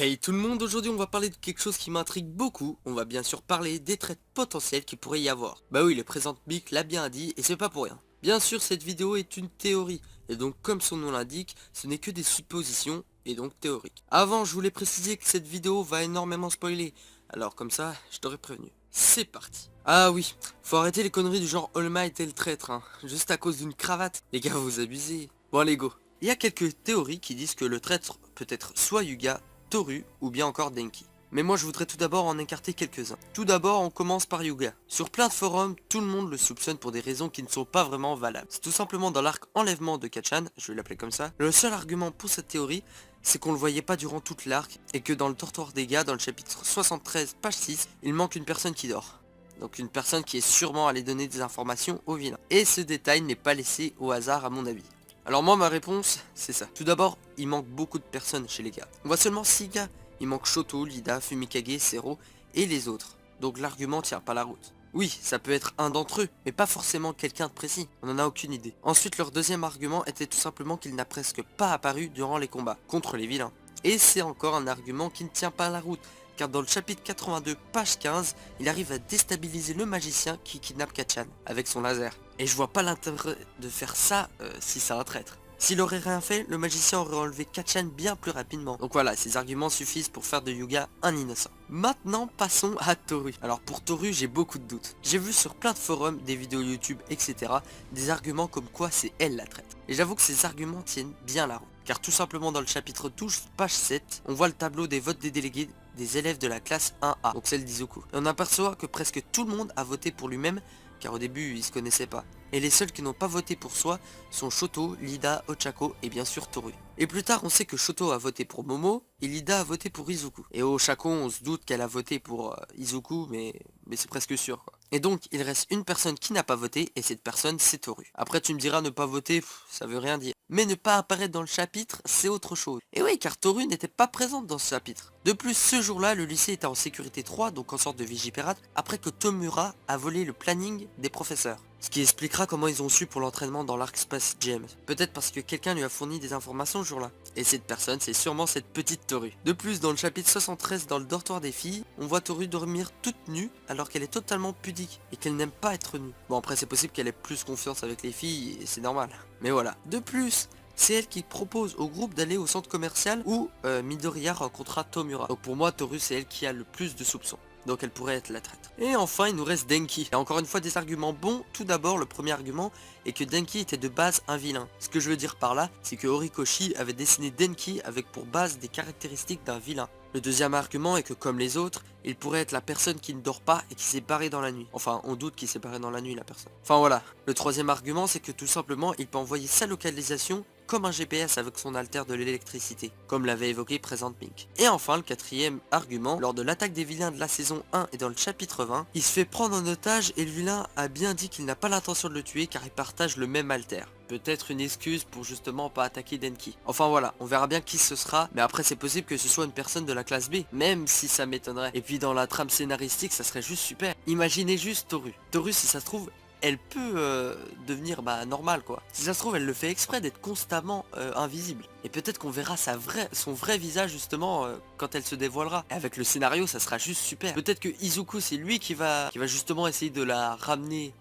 Hey tout le monde, aujourd'hui on va parler de quelque chose qui m'intrigue beaucoup. On va bien sûr parler des traits potentiels qu'il pourrait y avoir. Bah oui, le présent Mick l'a bien dit et c'est pas pour rien. Bien sûr, cette vidéo est une théorie, et donc comme son nom l'indique, ce n'est que des suppositions, et donc théoriques. Avant, je voulais préciser que cette vidéo va énormément spoiler, alors comme ça, je t'aurais prévenu. C'est parti. Ah oui, faut arrêter les conneries du genre All Might et le traître, hein, juste à cause d'une cravate. Les gars, vous abusez. Bon allez go. Il y a quelques théories qui disent que le traître peut être soit Yuga, Toru ou bien encore Denki. Mais moi je voudrais tout d'abord en écarter quelques-uns. Tout d'abord on commence par Yuga. Sur plein de forums, tout le monde le soupçonne pour des raisons qui ne sont pas vraiment valables. C'est tout simplement dans l'arc enlèvement de Kachan, je vais l'appeler comme ça. Le seul argument pour cette théorie, c'est qu'on le voyait pas durant toute l'arc, et que dans le dortoir des gars, dans le chapitre 73, page 6, il manque une personne qui dort. Donc une personne qui est sûrement allée donner des informations au vilain. Et ce détail n'est pas laissé au hasard à mon avis. Alors moi ma réponse c'est ça. Tout d'abord il manque beaucoup de personnes chez les gars. On voit seulement 6 gars. Il manque Shoto, Lida, Fumikage, Sero et les autres. Donc l'argument tient pas la route. Oui, ça peut être un d'entre eux, mais pas forcément quelqu'un de précis. On n'en a aucune idée. Ensuite leur deuxième argument était tout simplement qu'il n'a presque pas apparu durant les combats contre les vilains. Et c'est encore un argument qui ne tient pas la route, car dans le chapitre 82, page 15, il arrive à déstabiliser le magicien qui kidnappe Kachan avec son laser. Et je vois pas l'intérêt de faire ça si c'est un traître. S'il aurait rien fait, le magicien aurait enlevé Kachan bien plus rapidement. Donc voilà, ces arguments suffisent pour faire de Yuga un innocent. Maintenant, passons à Toru. Alors pour Toru, j'ai beaucoup de doutes. J'ai vu sur plein de forums, des vidéos YouTube, etc. des arguments comme quoi c'est elle la traître. Et j'avoue que ces arguments tiennent bien la route. Car tout simplement dans le chapitre 12, page 7, on voit le tableau des votes des délégués des élèves de la classe 1A, donc celle d'Izuku. Et on aperçoit que presque tout le monde a voté pour lui-même, car au début ils se connaissaient pas. Et les seuls qui n'ont pas voté pour soi sont Shoto, Lida, Ochako et bien sûr Toru. Et plus tard on sait que Shoto a voté pour Momo et Lida a voté pour Izuku. Et Ochako on se doute qu'elle a voté pour Izuku mais c'est presque sûr quoi. Et donc il reste une personne qui n'a pas voté et cette personne c'est Toru. Après tu me diras ne pas voter, ça veut rien dire. Mais ne pas apparaître dans le chapitre, c'est autre chose. Et oui, car Toru n'était pas présente dans ce chapitre. De plus, ce jour-là, le lycée était en sécurité 3, donc en sorte de vigipirate, après que Tomura a volé le planning des professeurs. Ce qui expliquera comment ils ont su pour l'entraînement dans l'Arc Space James. Peut-être parce que quelqu'un lui a fourni des informations ce jour-là. Et cette personne, c'est sûrement cette petite Toru. De plus, dans le chapitre 73, dans le dortoir des filles, on voit Toru dormir toute nue, alors qu'elle est totalement pudique, et qu'elle n'aime pas être nue. Bon après c'est possible qu'elle ait plus confiance avec les filles, et c'est normal. Mais voilà. De plus, c'est elle qui propose au groupe d'aller au centre commercial où Midoriya rencontrera Tomura. Donc pour moi, Toru c'est elle qui a le plus de soupçons. Donc elle pourrait être la traître. Et enfin il nous reste Denki. Et encore une fois des arguments bons. Tout d'abord le premier argument est que Denki était de base un vilain. Ce que je veux dire par là, c'est que Horikoshi avait dessiné Denki avec pour base des caractéristiques d'un vilain. Le deuxième argument est que comme les autres, il pourrait être la personne qui ne dort pas et qui s'est barrée dans la nuit. Enfin, on doute qu'il s'est barré dans la nuit la personne. Enfin voilà. Le troisième argument c'est que tout simplement il peut envoyer sa localisation comme un GPS avec son alter de l'électricité, comme l'avait évoqué Present Mink. Et enfin, le quatrième argument, lors de l'attaque des vilains de la saison 1 et dans le chapitre 20, il se fait prendre en otage et le vilain a bien dit qu'il n'a pas l'intention de le tuer car il partage le même alter. Peut-être une excuse pour justement pas attaquer Denki. Enfin voilà, on verra bien qui ce sera, mais après c'est possible que ce soit une personne de la classe B, même si ça m'étonnerait. Et puis dans la trame scénaristique, ça serait juste super. Imaginez juste Toru. Toru, si ça se trouve, elle peut devenir normale quoi. Si ça se trouve elle le fait exprès d'être constamment invisible. Et peut-être qu'on verra son vrai visage justement quand elle se dévoilera. Et avec le scénario ça sera juste super. Peut-être que Izuku c'est lui qui va justement essayer de la ramener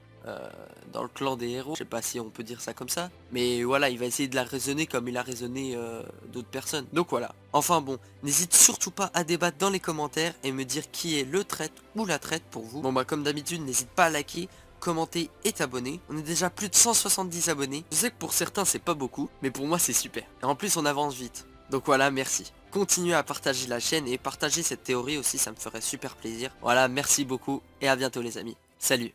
dans le clan des héros. Je sais pas si on peut dire ça comme ça. Mais voilà, il va essayer de la raisonner comme il a raisonné d'autres personnes. Donc voilà. Enfin bon, n'hésite surtout pas à débattre dans les commentaires et me dire qui est le traître ou la traître pour vous. Bon bah comme d'habitude, n'hésite pas à liker, commenter et t'abonner. On est déjà plus de 170 abonnés. Je sais que pour certains c'est pas beaucoup, mais pour moi c'est super. Et en plus on avance vite. Donc voilà, merci. Continuez à partager la chaîne et partager cette théorie aussi, ça me ferait super plaisir. Voilà, merci beaucoup et à bientôt les amis. Salut.